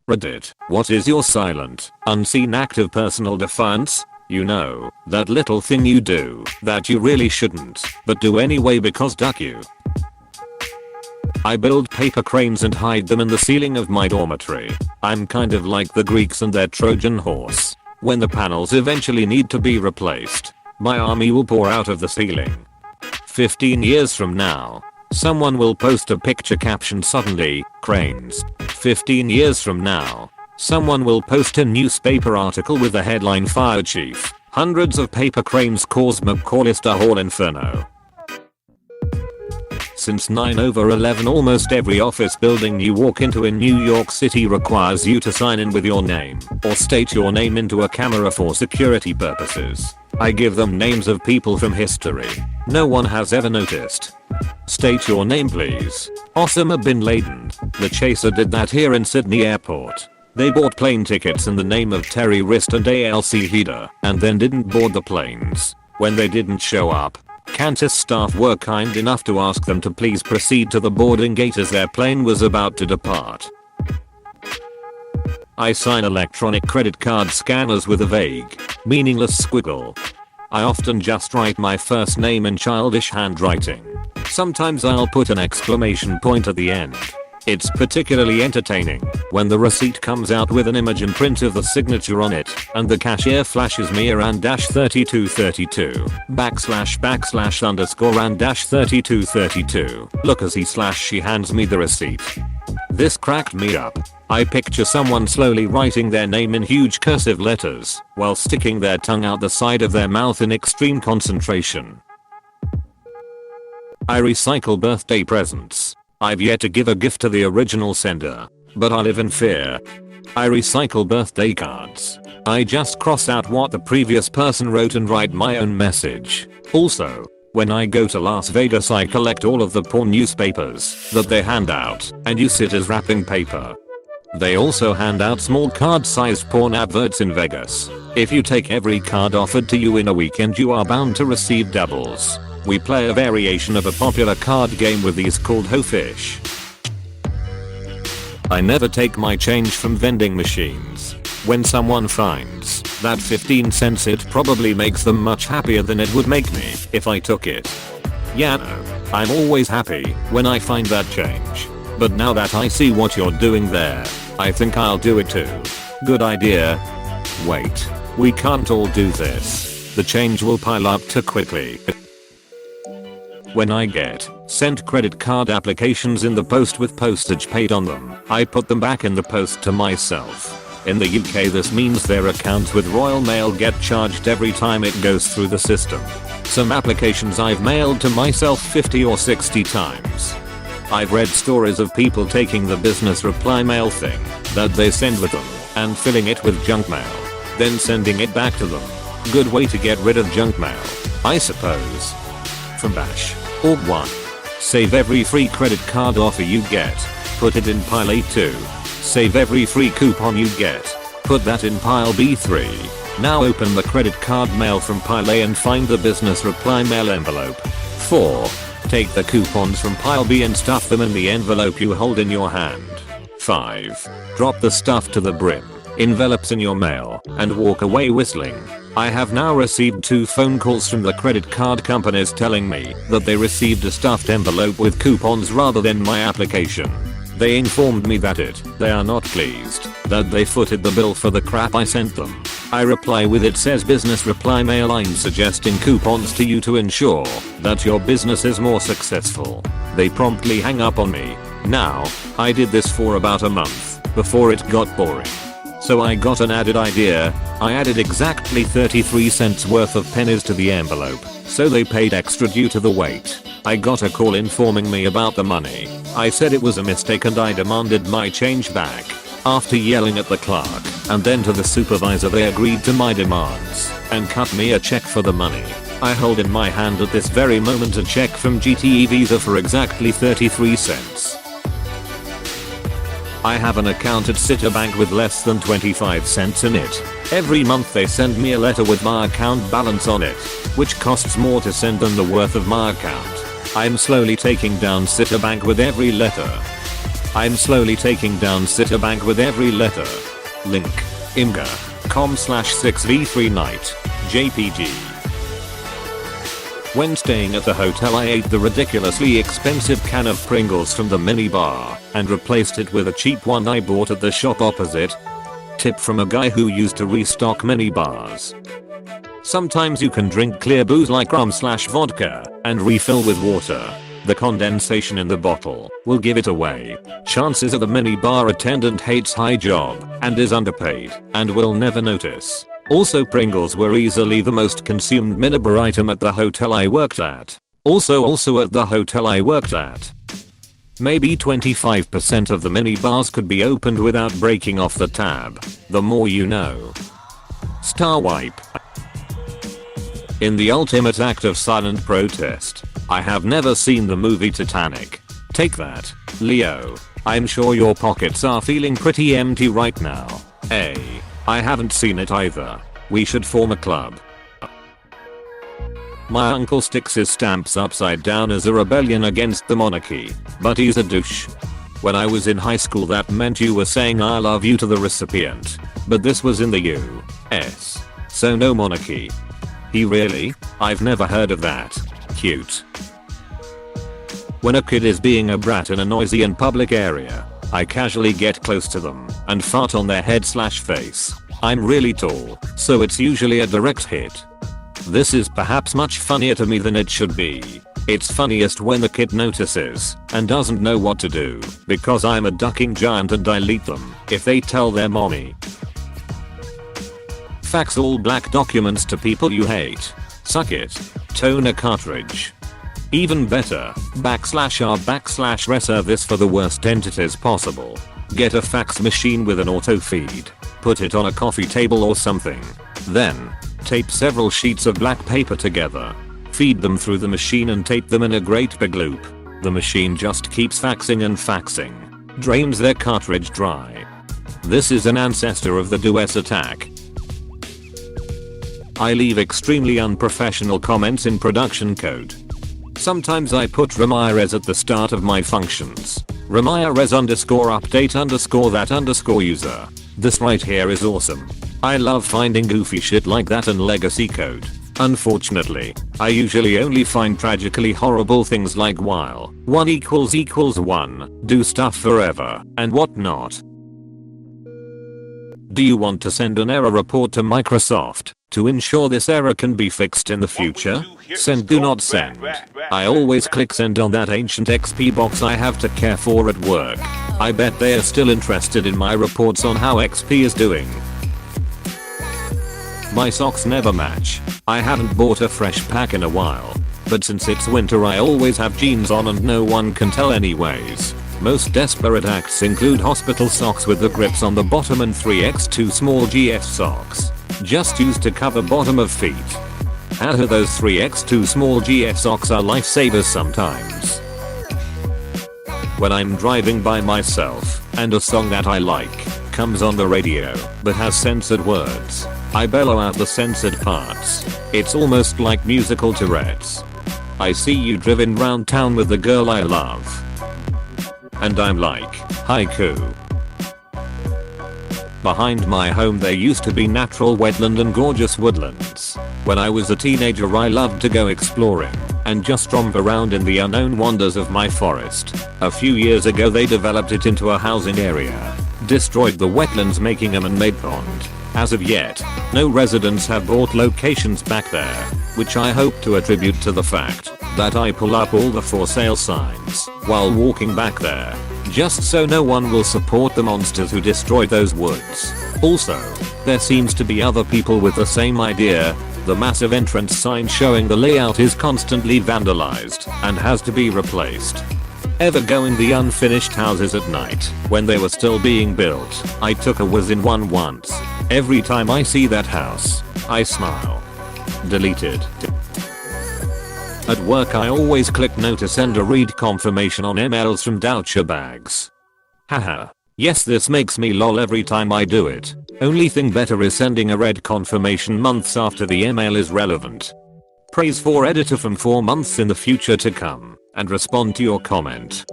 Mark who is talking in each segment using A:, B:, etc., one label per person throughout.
A: Reddit, what is your silent, unseen act of personal defiance? You know, that little thing you do that you really shouldn't, but do anyway because duck you. I build paper cranes and hide them in the ceiling of my dormitory. I'm kind of like the Greeks and their Trojan horse. When the panels eventually need to be replaced, my army will pour out of the ceiling. 15 years from now, someone will post a picture captioned suddenly, cranes. 15 years from now, someone will post a newspaper article with the headline Fire Chief, hundreds of paper cranes cause McCallister Hall Inferno. Since 9/11 almost every office building you walk into in New York City requires you to sign in with your name or state your name into a camera for security purposes. I give them names of people from history no one has ever noticed. State your name please. Osama bin Laden. The chaser did that here in Sydney Airport. They bought plane tickets in the name of Terry Wrist and Al-Qaeda and then didn't board the planes. When they didn't show up, Qantas staff were kind enough to ask them to please proceed to the boarding gate as their plane was about to depart. I sign electronic credit card scanners with a vague, meaningless squiggle. I often just write my first name in childish handwriting. Sometimes I'll put an exclamation point at the end. It's particularly entertaining when the receipt comes out with an image and print of the signature on it, and the cashier flashes me a &3232 / &3232. Look as she hands me the receipt. This cracked me up. I picture someone slowly writing their name in huge cursive letters while sticking their tongue out the side of their mouth in extreme concentration. I recycle birthday presents. I've yet to give a gift to the original sender, but I live in fear. I recycle birthday cards. I just cross out what the previous person wrote and write my own message. Also, when I go to Las Vegas I collect all of the porn newspapers that they hand out and use it as wrapping paper. They also hand out small card-sized porn adverts in Vegas. If you take every card offered to you in a weekend you are bound to receive doubles. We play a variation of a popular card game with these called Ho Fish. I never take my change from vending machines. When someone finds that 15 cents it probably makes them much happier than it would make me if I took it. Yeah no, I'm always happy when I find that change. But now that I see what you're doing there, I think I'll do it too. Good idea. Wait, we can't all do this. The change will pile up too quickly. When I get sent credit card applications in the post with postage paid on them, I put them back in the post to myself. In the UK this means their accounts with Royal Mail get charged every time it goes through the system. Some applications I've mailed to myself 50 or 60 times. I've read stories of people taking the business reply mail thing that they send with them and filling it with junk mail, then sending it back to them. Good way to get rid of junk mail, I suppose. From Bash.org 1. Save every free credit card offer you get. Put it in pile A2. Save every free coupon you get. Put that in pile B3. Now open the credit card mail from pile A and find the business reply mail envelope. 4. Take the coupons from pile B and stuff them in the envelope you hold in your hand. 5. Drop the stuff to the brim, envelopes in your mail, and walk away whistling. I have now received 2 phone calls from the credit card companies telling me that they received a stuffed envelope with coupons rather than my application. They informed me that they are not pleased that they footed the bill for the crap I sent them. I reply with it says business reply mail, I'm suggesting coupons to you to ensure that your business is more successful. They promptly hang up on me. Now, I did this for about a month before it got boring. So I got an added idea. I added exactly 33 cents worth of pennies to the envelope, so they paid extra due to the weight. I got a call informing me about the money. I said it was a mistake and I demanded my change back. After yelling at the clerk and then to the supervisor, they agreed to my demands and cut me a check for the money. I hold in my hand at this very moment a check from GTE Visa for exactly 33 cents. I have an account at Citibank with less than 25 cents in it. Every month they send me a letter with my account balance on it, which costs more to send than the worth of my account. I'm slowly taking down Citibank with every letter. I'm slowly taking down Citibank with every letter. Link. imga.com/6v3night. JPG. When staying at the hotel, I ate the ridiculously expensive can of Pringles from the minibar and replaced it with a cheap one I bought at the shop opposite. Tip from a guy who used to restock minibars. Sometimes you can drink clear booze like rum/vodka and refill with water. The condensation in the bottle will give it away. Chances are the minibar attendant hates high job and is underpaid and will never notice. Also, Pringles were easily the most consumed minibar item at the hotel I worked at. Also at the hotel I worked at. Maybe 25% of the minibars could be opened without breaking off the tab. The more you know. Star wipe. In the ultimate act of silent protest, I have never seen the movie Titanic. Take that, Leo. I'm sure your pockets are feeling pretty empty right now. I haven't seen it either. We should form a club. My uncle sticks his stamps upside down as a rebellion against the monarchy, but he's a douche. When I was in high school, that meant you were saying I love you to the recipient, but this was in the US, so no monarchy. He really? I've never heard of that. Cute. When a kid is being a brat in a noisy and public area, I casually get close to them and fart on their head/face. I'm really tall, so it's usually a direct hit. This is perhaps much funnier to me than it should be. It's funniest when the kid notices and doesn't know what to do, because I'm a ducking giant and delete them if they tell their mommy. Fax all black documents to people you hate. Suck it. Toner cartridge. Even better, /r/reserve this for the worst entities possible. Get a fax machine with an auto feed. Put it on a coffee table or something. Then, tape several sheets of black paper together. Feed them through the machine and tape them in a great big loop. The machine just keeps faxing and faxing. Drains their cartridge dry. This is an ancestor of the DOS attack. I leave extremely unprofessional comments in production code. Sometimes I put Ramirez at the start of my functions. Ramirez_update_that_user. This right here is awesome. I love finding goofy shit like that in legacy code. Unfortunately, I usually only find tragically horrible things like while 1 == 1, do stuff forever, and whatnot. Do you want to send an error report to Microsoft to ensure this error can be fixed in the future? Send do not send. I always click send on that ancient XP box I have to care for at work. I bet they are still interested in my reports on how XP is doing. My socks never match. I haven't bought a fresh pack in a while, but since it's winter I always have jeans on and no one can tell anyways. Most desperate acts include hospital socks with the grips on the bottom and 3x2 small GF socks, just used to cover bottom of feet. Haha, those 3x2 small GF socks are lifesavers sometimes. When I'm driving by myself and a song that I like comes on the radio but has censored words, I bellow out the censored parts. It's almost like musical Tourette's. I see you driven round town with the girl I love. And I'm like, haiku. Behind my home there used to be natural wetland and gorgeous woodlands. When I was a teenager I loved to go exploring and just romp around in the unknown wonders of my forest. A few years ago they developed it into a housing area, destroyed the wetlands making a man-made pond. As of yet, no residents have bought locations back there, which I hope to attribute to the fact that I pull up all the for sale signs while walking back there, just so no one will support the monsters who destroyed those woods. Also, there seems to be other people with the same idea. The massive entrance sign showing the layout is constantly vandalized and has to be replaced. Ever go in the unfinished houses at night when they were still being built? I took a whiz in one once. Every time I see that house, I smile. Deleted. At work I always click no to send a read confirmation on emails from Deutsche Bags. Haha. Yes, this makes me lol every time I do it. Only thing better is sending a read confirmation months after the email is relevant. Praise for editor from 4 months in the future to come and respond to your comment.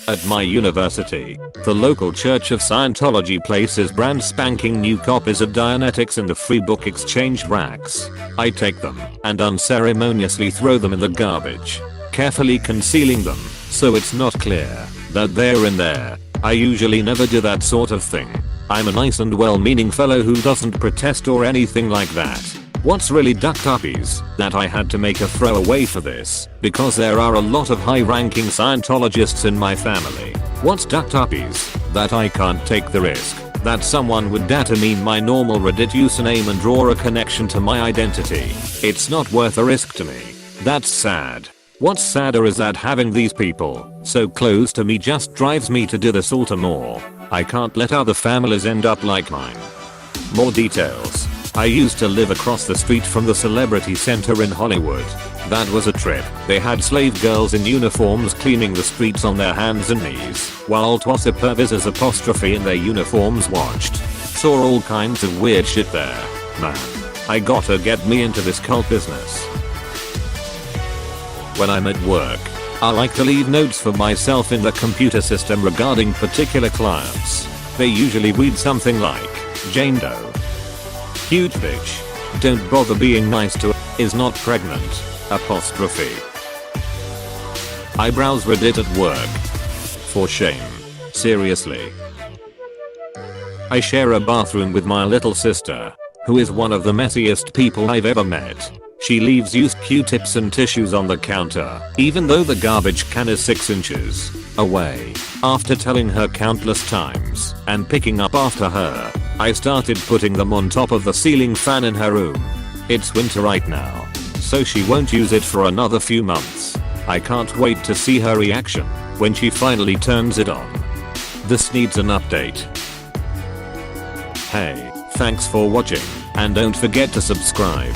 A: At my university, the local Church of Scientology places brand spanking new copies of Dianetics in the free book exchange racks. I take them and unceremoniously throw them in the garbage, carefully concealing them so it's not clear that they're in there. I usually never do that sort of thing. I'm a nice and well-meaning fellow who doesn't protest or anything like that. What's really ducked up is that I had to make a throwaway for this because there are a lot of high-ranking Scientologists in my family. What's ducked up is that I can't take the risk that someone would dare to meme my normal Reddit username and draw a connection to my identity. It's not worth a risk to me. That's sad. What's sadder is that having these people so close to me just drives me to do this all the more. I can't let other families end up like mine. More details. I used to live across the street from the Celebrity Center in Hollywood. That was a trip. They had slave girls in uniforms cleaning the streets on their hands and knees, while supervisors apostrophe in their uniforms watched. Saw all kinds of weird shit there. Man, I gotta get me into this cult business. When I'm at work, I like to leave notes for myself in the computer system regarding particular clients. They usually read something like, Jane Doe. Huge bitch. Don't bother being nice to her. Is not pregnant. Apostrophe. I browse Reddit at work. For shame. Seriously. I share a bathroom with my little sister, who is one of the messiest people I've ever met. She leaves used Q-tips and tissues on the counter, even though the garbage can is 6 inches away. After telling her countless times and picking up after her, I started putting them on top of the ceiling fan in her room. It's winter right now, so she won't use it for another few months. I can't wait to see her reaction when she finally turns it on. This needs an update. Hey, thanks for watching, and don't forget to subscribe.